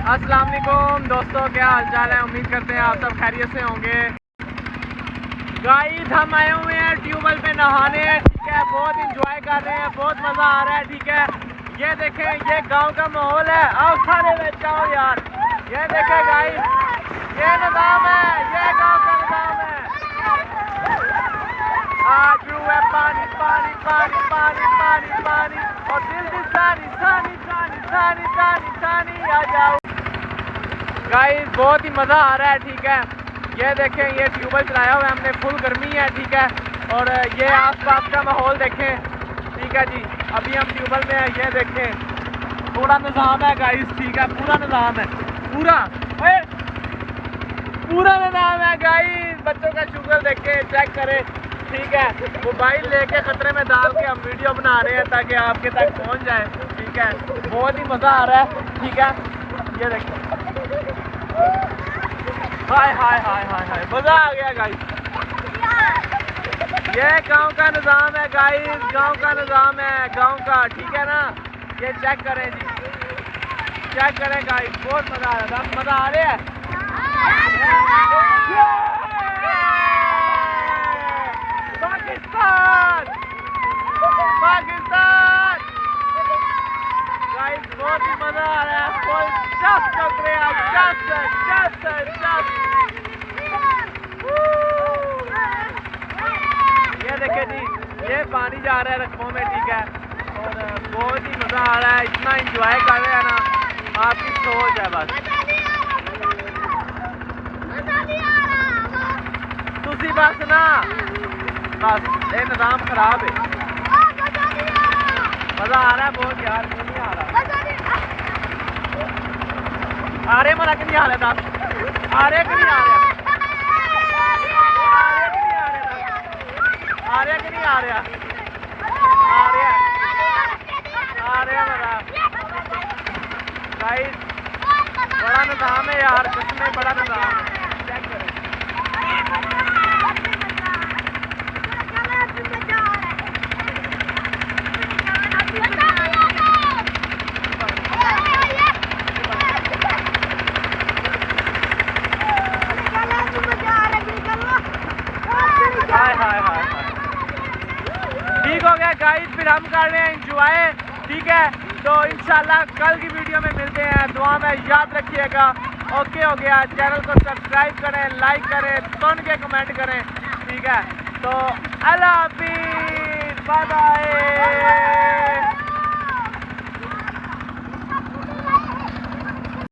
अस्सलाम वालेकुम दोस्तों, क्या हाल चाल है। उम्मीद करते हैं आप सब खैरियत से होंगे। गाइस हम आए हुए हैं ट्यूबवेल पे नहाने, ठीक है। बहुत इंजॉय कर रहे हैं, बहुत मज़ा आ रहा है, ठीक है। ये देखें, ये गांव का माहौल है। आओ सारे बैठ जाओ यार। ये देखें गाइस, ये निज़ाम है, ये गांव का निज़ाम है। आज है पानी पानी पानी पानी पानी पानी और दिल दिल सानी सानी सानी सानी सानी सानी आ जाओ। गाइस बहुत ही मज़ा आ रहा है, ठीक है। ये देखें, ये ट्यूबवेल चलाया हुआ है हमने, फुल गर्मी है, ठीक है। और ये आसपास का माहौल देखें, ठीक है जी। अभी हम ट्यूबवेल में हैं, ये देखें पूरा निज़ाम है गाइस, ठीक है। पूरा निज़ाम है, पूरा निज़ाम है गाइस। बच्चों का शुगर देखें, चेक करें, ठीक है। मोबाइल लेके खतरे में डाल के हम वीडियो बना रहे हैं ताकि आपके तक पहुंच जाए, ठीक है। बहुत ही मज़ा आ रहा है, ठीक है। ये देखें, हाय हाय हाय हाय हाय, मज़ा आ गया गाइस। ये गांव का निज़ाम है गाइस, गांव का निज़ाम है, गांव का, ठीक है ना। ये चेक करें जी, चेक करें गाइस, बहुत मज़ा आ रहा है। मज़ा आ रहा है। पाकिस्तान पाकिस्तान गाइस, बहुत ही मज़ा आ रहा है। फुल चक चक रहे हैं, ये देखे जी, ये पानी जा रहा है रकमों में, ठीक है। और बहुत ही मज़ा आ रहा है, इतना इंजॉय कर रहे हैं ना, आपकी सोच है बस। तुसी बस ना, बस ये निज़ाम खराब है। मज़ा आ रहा है बहुत यार, क्यों नहीं आ रहा? आ रहे मरा कि नहीं आ रहा था? आ रहे कि नहीं आ रहा? आ रहे कि नहीं आ रहा? आ रहे आ रहे मज़ा गाइस। बड़ा निज़ाम है यार, किसमें बड़ा निज़ाम है, चेक करें। हाय हाय हाय हाय, ठीक हो गया गाइस। फिर हम कर रहे हैं एंजॉय, ठीक है। तो इंशाल्लाह कल की वीडियो में मिलते हैं। दुआ में याद रखिएगा। ओके हो गया, चैनल को सब्सक्राइब करें, लाइक करें, सुन के कमेंट करें, ठीक है। तो अल्लाह हाफिज़, बाय बाय।